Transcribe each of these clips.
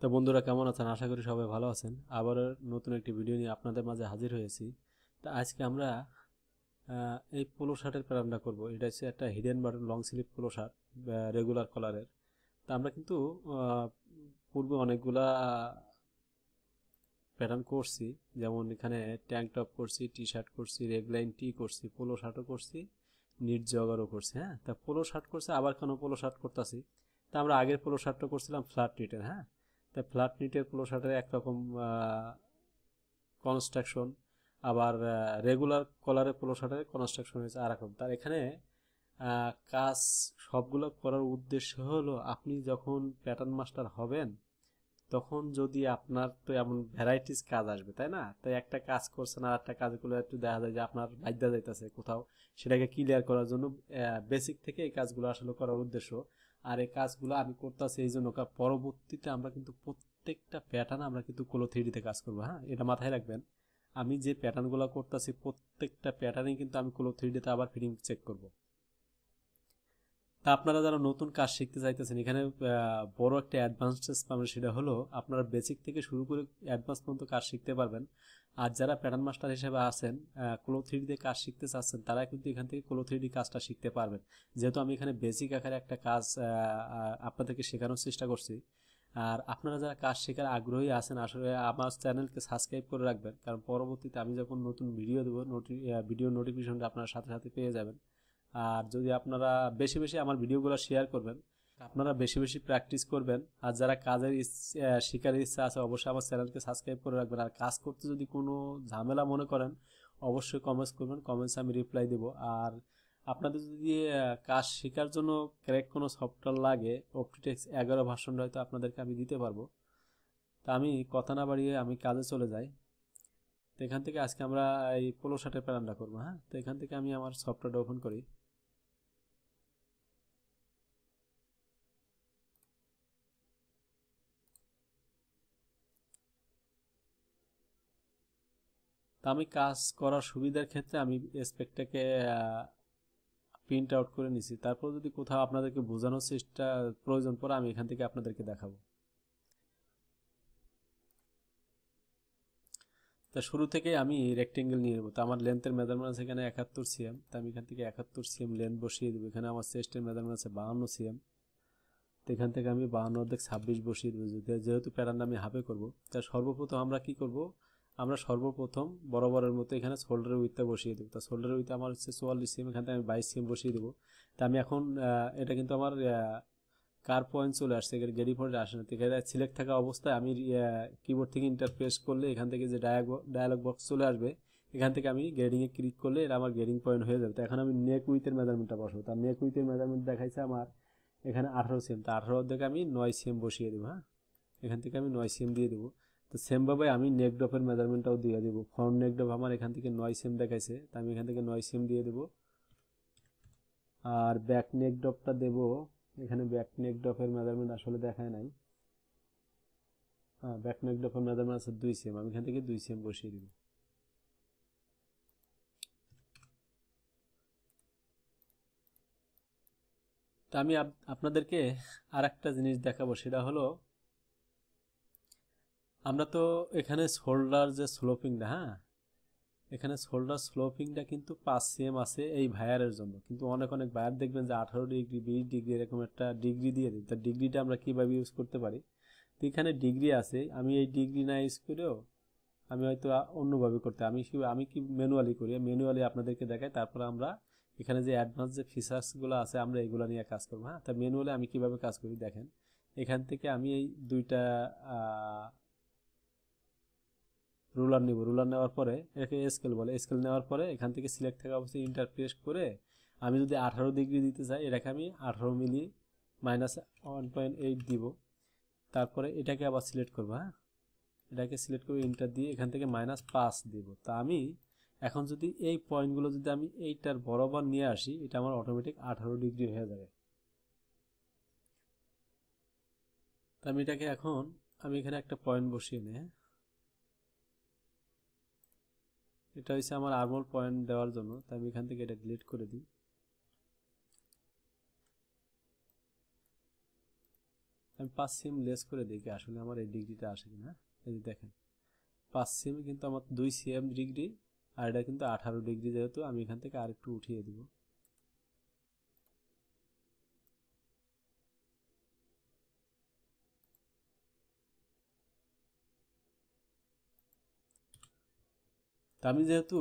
তো বন্ধুরা কেমন আছেন? আশা করি সবাই ভালো আছেন। আবার নতুন একটি ভিডিও নিয়ে আপনাদের মাঝে হাজির হয়েছি। তো আজকে আমরা এই পোলো শার্টের প্যাটার্নটা করব। এটা হচ্ছে একটা hidden button long sleeve polo shirt, regular কলারের। তো আমরা কিন্তু পূর্বে অনেকগুলা প্যাটার্ন করছি, যেমন এখানে ট্যাঙ্ক টপ করছি, টি শার্ট করছি, রেগলাইন টি করছি, পোলো শার্টও করছি, নিট জগারও করছি। হ্যাঁ, তা পোলো শার্ট করছে, আবার কেন পোলো শার্ট করতেছি? তা আমরা আগের পোলো শার্টটা করছিলাম ফ্ল্যাট নিটের। হ্যাঁ, তা ফ্ল্যাট নিটের পোলো শার্টের একরকম কনস্ট্রাকশন, আবার রেগুলার কলারের পোলো শার্টের কনস্ট্রাকশন হয়েছে আর রকম। তার এখানে কাজ সবগুলো করার উদ্দেশ্য হলো আপনি যখন প্যাটার্ন মাস্টার হবেন তখন যদি আপনার তো এমন ভ্যারাইটিস কাজ আসবে, তাই না? তাই একটা কাজ করছেন আর একটা কাজগুলো একটু দেখা যায় যে আপনার বাধ্যা যাইতেছে কোথাও, সেটাকে ক্লিয়ার করার জন্য বেসিক থেকে এই কাজগুলো আসলে করার উদ্দেশ্য। আর এই কাজগুলো আমি করতেছি এই জন্য পরবর্তীতে আমরা কিন্তু প্রত্যেকটা প্যাটার্ন আমরা কিন্তু কোলো থ্রিডিতে কাজ করবো। হ্যাঁ, এটা মাথায় রাখবেন। আমি যে প্যাটার্নগুলো করতেছি প্রত্যেকটা প্যাটার্নই কিন্তু আমি কোলো থ্রিডিতে আবার ফিটিং চেক করব। তা আপনারা যারা নতুন কাজ শিখতে চাইতেছেন, এখানে বড় একটা অ্যাডভান্সেস পাবেন। সেটা হলো আপনারা বেসিক থেকে শুরু করে অ্যাডভান্স পর্যন্ত কাজ শিখতে পারবেন। আর যারা প্যাটার্ন মাস্টার হিসেবে আছেন, কোলো থ্রিডিতে কাজ শিখতে চাচ্ছেন, তারা কিন্তু এখান থেকে কোলো থ্রিডি কাজটা শিখতে পারবেন। যেহেতু আমি এখানে বেসিক আকারে একটা কাজ আপনাদেরকে শেখানোর চেষ্টা করছি। আর আপনারা যারা কাজ শেখার আগ্রহী আছেন, আসলে আমার চ্যানেলকে সাবস্ক্রাইব করে রাখবেন, কারণ পরবর্তীতে আমি যখন নতুন ভিডিও দেবো ভিডিও নোটিফিকেশনটা আপনারা সাথে সাথে পেয়ে যাবেন। আর যদি আপনারা বেশি বেশি আমার ভিডিওগুলো শেয়ার করবেন, আপনারা বেশি বেশি প্র্যাকটিস করবেন। আর যারা কাজের শেখার ইচ্ছা আছে, অবশ্যই আমার চ্যানেলকে সাবস্ক্রাইব করে রাখবেন। আর কাজ করতে যদি কোনো ঝামেলা মনে করেন, অবশ্যই কমেন্টস করবেন, কমেন্টসে আমি রিপ্লাই দেবো। আর আপনাদের যদি কাজ শেখার জন্য ক্র্যাক কোনো সফটওয়্যার লাগে, অপটিটেক্স 11 ভার্সনটা হয়তো আপনাদেরকে আমি দিতে পারবো। তা আমি কথা না বাড়িয়ে আমি কাজে চলে যাই। তো এখান থেকে আজকে আমরা এই পোলো শার্টের প্যাটার্নটা করবো। হ্যাঁ, তো এখান থেকে আমি আমার সফটওয়্যারটা ওপেন করি। তা আমি কাজ করার সুবিধার ক্ষেত্রে আমি স্পেকটাকে প্রিন্ট আউট করে নিছি। তারপর যদি কোথাও আপনাদেরকে বোঝানোর চেষ্টা প্রয়োজন পড়ে, আমি এখান থেকে আপনাদেরকে দেখাবো। তা শুরু থেকে আমি রেক্টেঙ্গেল নিয়ে নেবো। তো আমার লেন্থের মেজারমেন্ট আছে এখানে 71 cm। তা আমি এখান থেকে 71 cm লেন্থ বসিয়ে দেবো। এখানে আমার চেস্টের মেজারমেন্ট আছে 52 cm। তো এখান থেকে আমি 52/26 বসিয়ে দেবো, যেহেতু প্যাটার্ন আমি হাফে করব। তা সর্বপ্রথম আমরা কি করব, আমরা সর্বপ্রথম বরাবরের মতো এখানে শোল্ডারের উইথটা বসিয়ে দেবো। তা শোল্ডারের উইথ আমার হচ্ছে 44 cm, এখান থেকে আমি 22 cm বসিয়ে দেবো। তা আমি এখন এটা কিন্তু আমার কার পয়েন্ট চলে আসছে, এখানে গেরি পয়েন্ট আসে না। তো এখানে সিলেক্ট থাকা অবস্থায় আমি কিবোর্ড থেকে ইন্টারপ্রেস করলে এখান থেকে যে ডায়ালগ বক্স চলে আসবে, এখান থেকে আমি গ্রেডিংয়ে ক্লিক করলে এটা আমার গ্রেডিং পয়েন্ট হয়ে যাবে। তো এখন আমি নেক উইথের মেজারমেন্টটা বসাবো। তার নেক উইথের মেজারমেন্ট দেখাইছে আমার এখানে 18 cm। তা 18 থেকে আমি 9 cm বসিয়ে দেবো। হ্যাঁ, এখান থেকে আমি 9 cm দিয়ে দেবো। তো সেমভাবে আমি নেক ড্রপের মেজারমেন্টটাও দিয়ে দেবো। ফ্রন্ট নেক ড্রপ আমার এখান থেকে 9 cm দেখাইছে, তা আমি এখান থেকে 9 cm দিয়ে দেবো। আর ব্যাক নেক ড্রপটা দেবো, এখানে ব্যাক নেক ড্রপের মেজারমেন্ট আসলে দেখায় নাই। হ্যাঁ, ব্যাক নেক ড্রপের মেজারমেন্ট আছে 2 cm, আমি এখান থেকে 2 cm বসিয়ে দেবো। তা আমি আপনাদেরকে আর একটা জিনিস দেখাবো, সেটা হলো আমরা তো এখানে শোল্ডার যে স্লোপিংটা, হ্যাঁ, এখানে শোল্ডার স্লোপিংটা কিন্তু 5 cm আছে এই ভায়ারের জন্য। কিন্তু অনেক অনেক ভায়ার দেখবেন যে 18 ডিগ্রি, 20 ডিগ্রি এরকম একটা ডিগ্রি দিয়ে দিই। তার ডিগ্রিটা আমরা কিভাবে ইউজ করতে পারি? তো এখানে ডিগ্রি আছে, আমি এই ডিগ্রি না ইউজ করেও আমি হয়তো অন্যভাবে করতে, আমি কি ম্যানুয়ালি করি, ম্যানুয়ালি আপনাদেরকে দেখাই। তারপর আমরা এখানে যে অ্যাডভান্স যে ফিচার্সগুলো আছে আমরা এগুলো নিয়ে কাজ করবো। হ্যাঁ, তা ম্যানুয়ালি আমি কিভাবে কাজ করি দেখেন। এখান থেকে আমি এই দুইটা রুলার নিব। রুলার নেওয়ার পরে এটাকে স্কেল বলে। স্কেল নেওয়ার পরে এখান থেকে সিলেক্ট থাকা অবস্থায় ইন্টারপ্রেস করে আমি যদি 18 ডিগ্রি দিতে চাই, এটাকে আমি 18 মিলি -1.8 দিব। তারপরে এটাকে আবার সিলেক্ট করবো। হ্যাঁ, এটাকে সিলেক্ট করে ইন্টার দিয়ে এখান থেকে -5 দিব। তা আমি এখন যদি এই পয়েন্টগুলো যদি আমি এইটার বরাবর নিয়ে আসি, এটা আমার অটোমেটিক 18 ডিগ্রি হয়ে যাবে। তা আমি এটাকে এখন আমি এখানে একটা পয়েন্ট বসিয়ে নিই। এটা হচ্ছে আমার আর্মল পয়েন্ট দেওয়ার জন্য। তাই আমি এখান থেকে এটা ডিলিট করে দিই। আমি 5 সিএম লেস করে দেখি আসলে আমার এই ডিগ্রিটা আসে কিনা। এই যে দেখেন 5 সিএম কিন্তু আমার 2 সিএম ডিগ্রি, আর এটা কিন্তু 18 ডিগ্রি, যেহেতু আমি এখান থেকে আরেকটু উঠিয়ে দিব। তো আমি যেহেতু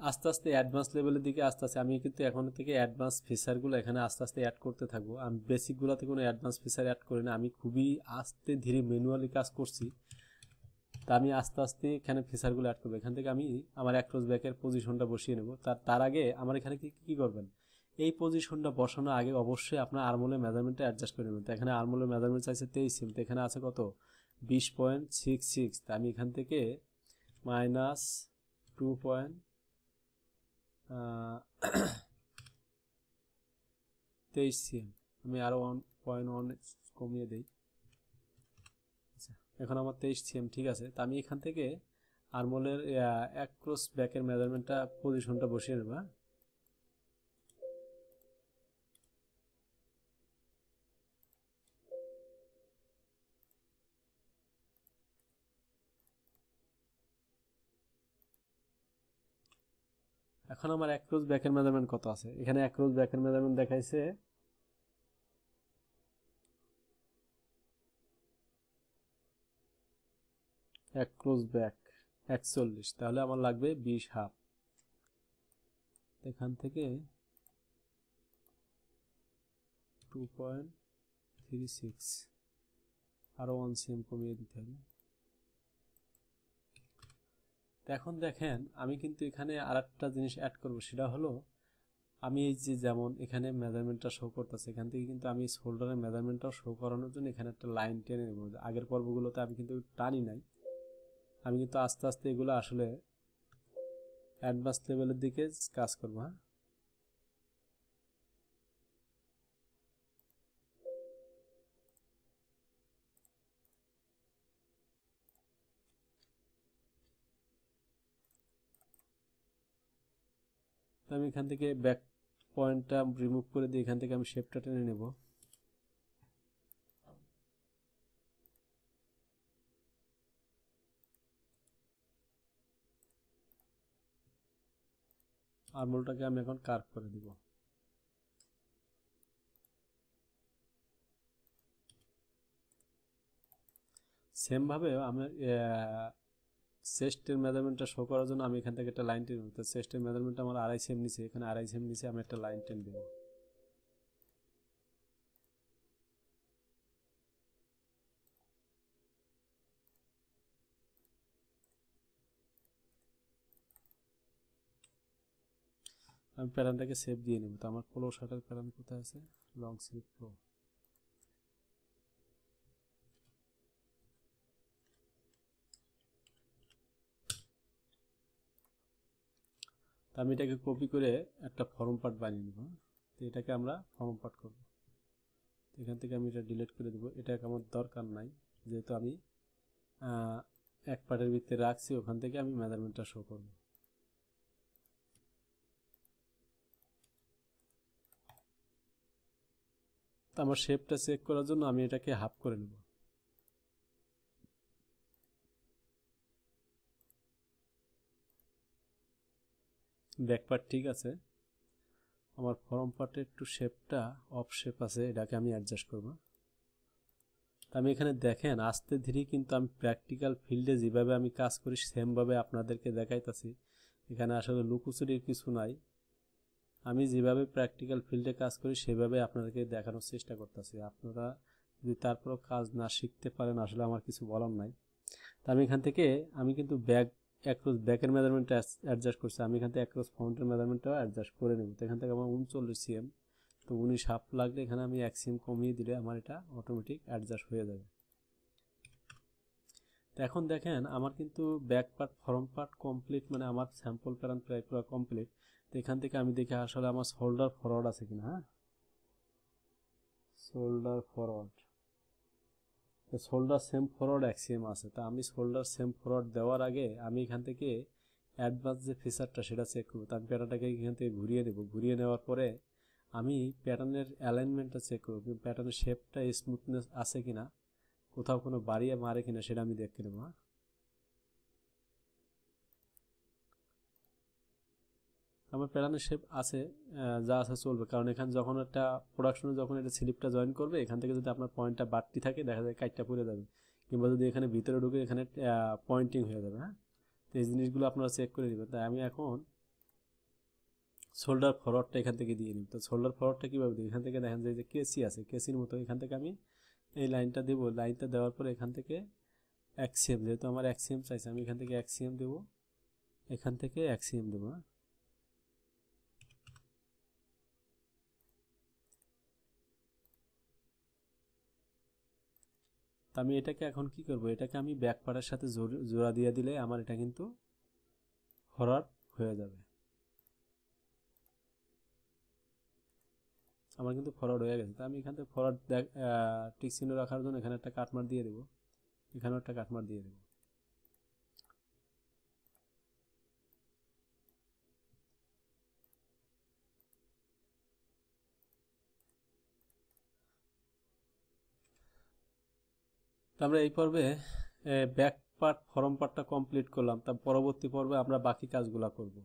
আস্তে আস্তে অ্যাডভান্স লেভেলের দিকে আস্তে আস্তে, আমি কিন্তু এখন থেকে অ্যাডভান্স ফিচারগুলো এখানে আস্তে আস্তে অ্যাড করতে থাকবো। আমি বেসিকগুলোতে কোনো অ্যাডভান্স ফিচার অ্যাড করি না, আমি খুবই আস্তে ধীরে ম্যানুয়ালি কাজ করছি। তা আমি আস্তে আস্তে এখানে ফিচারগুলো অ্যাড করবো। এখান থেকে আমি আমার অ্যাক্রস ব্যাকের পজিশনটা বসিয়ে নেব। তার আগে আমার এখানে কি করবেন, এই পজিশনটা বসানোর আগে অবশ্যই আপনার আর্মহোলের মেজারমেন্টটা অ্যাডজাস্ট করে নেবেন। তো এখানে আর্মহোলের মেজারমেন্ট চাইছে 23 সিএম, তো এখানে আছে কত 20.66। তা আমি এখান থেকে মাইনাস 2.23 সিএম আমি আরো 1.1 কমিয়ে দিই। আচ্ছা, এখন আমার 23 সিএম ঠিক আছে। তা আমি এখান থেকে আর্মহোলের অ্যাক্রস ব্যাকের মেজারমেন্টটা পজিশনটা বসিয়ে নেব। এখন আমার অ্যাক্রস ব্যাকের মেজারমেন্ট কত আছে, এখানে অ্যাক্রস ব্যাকের মেজারমেন্ট দেখাইছে অ্যাক্রস ব্যাক 41, তাহলে আমার লাগবে 20 হাফ। এখান থেকে 2.36 আরো 1 সিএম কমিয়ে দিতে হবে। এখন দেখেন আমি কিন্তু এখানে আরেকটা জিনিস অ্যাড করব, সেটা হলো আমি এই যে যেমন এখানে মেজারমেন্টটা শো করতেছে, এখান থেকে কিন্তু আমি শোল্ডারের মেজারমেন্টটাও শো করানোর জন্য এখানে একটা লাইন টেনে নেব। আগের পর্বগুলোতে আমি কিন্তু টানি নাই, আমি কিন্তু আস্তে আস্তে এগুলো আসলে অ্যাডভান্স লেভেলের দিকে কাজ করবো। হ্যাঁ, আমি এখান থেকে ব্যাক পয়েন্টটা রিমুভ করে দিয়ে এখান থেকে আমি শেপটা টেনে নেব। আর্মহোলটাকে আমি এখন কার্ভ করে দিব। সেম ভাবে আমার চেস্টের মেজারমেন্টটা শো করার জন্য আমি এখান থেকে একটা লাইন টেনে নেব। তো চেস্টের মেজারমেন্ট আমার 2.5 সেম নিচে, এখানে 2.5 সেম নিচে আমি একটা লাইন টেনে দেবো। আমি প্যাটার্নটাকে সেভ দিয়ে নেব। তো আমার পোলো শার্টের প্যাটার্ন কোথায় আছে, লং স্লিভ প্রো। আমি এটাকে কপি করে একটা ফর্ম পার্ট বানিয়ে নেব। তো এটাকে আমরা ফর্ম পার্ট করব। এখান থেকে আমি এটা ডিলিট করে দেবো, এটাকে আমার দরকার নাই, যেহেতু আমি এক পার্টের ভিতরে রাখছি, ওখান থেকে আমি মেজারমেন্টটা শো করব। তো আমার শেপটা চেক করার জন্য আমি এটাকে হাফ করে নেব। ব্যাক পার্ট ঠিক আছে, আমার ফর্ম পার্টে একটু শেপটা অফ শেপ আছে, এটাকে আমি অ্যাডজাস্ট করব। আমি এখানে দেখেন আস্তে ধীরে কিন্তু আমি প্র্যাকটিক্যাল ফিল্ডে যেভাবে আমি কাজ করি সেমভাবে আপনাদেরকে দেখাইতেছি। এখানে আসলে লুকোচুরির কিছু নাই, আমি যেভাবে প্র্যাকটিক্যাল ফিল্ডে কাজ করি সেভাবে আপনাদেরকে দেখানোর চেষ্টা করতেছি। আপনারা যদি তারপরও কাজ না শিখতে পারেন আসলে আমার কিছু বলার নাই। তা আমি এখান থেকে আমি কিন্তু অ্যাক্রস ব্যাকের মেজারমেন্টটা অ্যাডজাস্ট করছি, আমি এখান থেকে অ্যাক্রস ফ্রন্টের মেজারমেন্টটাও অ্যাডজাস্ট করে নেব। তো এখান থেকে আমার 39 সিএম, তো 19 হাফ লাগলে এখানে আমি 1 সিএম কমিয়ে দিলে আমার এটা অটোমেটিক অ্যাডজাস্ট হয়ে যাবে। তো এখন দেখেন আমার কিন্তু back part front part complete, মানে আমার স্যাম্পল প্যাটার্ন প্রায় পুরো কমপ্লিট। তো এখান থেকে আমি দেখি আসলে আমার শোল্ডার ফরওয়ার্ড আছে কিনা। হ্যাঁ, shoulder forward, shoulder same forward 1 CM আছে। তা আমি শোল্ডার সেম ফরওয়ার্ড দেওয়ার আগে আমি এখান থেকে অ্যাডভান্স যে ফিচারটা সেটা চেক করবো। তো আমি প্যাটার্নটাকে এখান থেকে ঘুরিয়ে নেব, ঘুরিয়ে নেওয়ার পরে আমি প্যাটার্নের অ্যালাইনমেন্টটা চেক করবো, প্যাটার্নের শেপটা স্মুথনেস আছে কিনা। কোথাও কোনো বাড়িয়ে মারে কিনা সেটা আমি দেখে নেবো। হ্যাঁ, আমার প্যাটার্নের শেপ আছে, যা আছে চলবে, কারণ এখানে যখন একটা প্রোডাকশনে যখন এটা স্লিপটা জয়েন করবে, এখান থেকে যদি আপনার পয়েন্টটা বাড়তি থাকে দেখা যায় কাইটটা পড়ে যাবে, কিংবা যদি এখানে ভিতরে ঢুকে এখানে পয়েন্টিং হয়ে যাবে। হ্যাঁ, তো এই জিনিসগুলো আপনারা চেক করে নেবেন। তাই আমি এখন শোল্ডার ফরওয়ার্ডটা এখান থেকে দিয়ে নিই। তো শোল্ডার ফরওয়ার্ডটা কীভাবে দিই, এখান থেকে দেখেন যে কেসি আছে, কেসির মতো এখান থেকে আমি এই লাইনটা দেবো। লাইনটা দেওয়ার পরে এখান থেকে এক্সিএম, যেহেতু আমার এক্সিএম চাইছে আমি এখান থেকে এক্সিএম দেবো, এখান থেকে এক্সিএম দেবো। হ্যাঁ, তো আমি এটাকে এখন কি করব, এটাকে আমি ব্যাক পার্টের সাথে জোড়া দিয়ে দিলে আমার এটা কিন্তু ফরওয়ার্ড হয়ে যাবে। আমার কিন্তু ফরওয়ার্ড হয়ে গেছে। তো আমি এখান থেকে ফরওয়ার্ড টিক চিহ্ন রাখার জন্য এখানে একটা কাটমার দিয়ে দেবো, এখানেও একটা কাটমার দিয়ে দেবো। তো আমরা এই পর্বে ব্যাক পার্ট ফরম পার্টটা কমপ্লিট করলাম। তার পরবর্তী পর্বে আমরা বাকি কাজগুলো করব।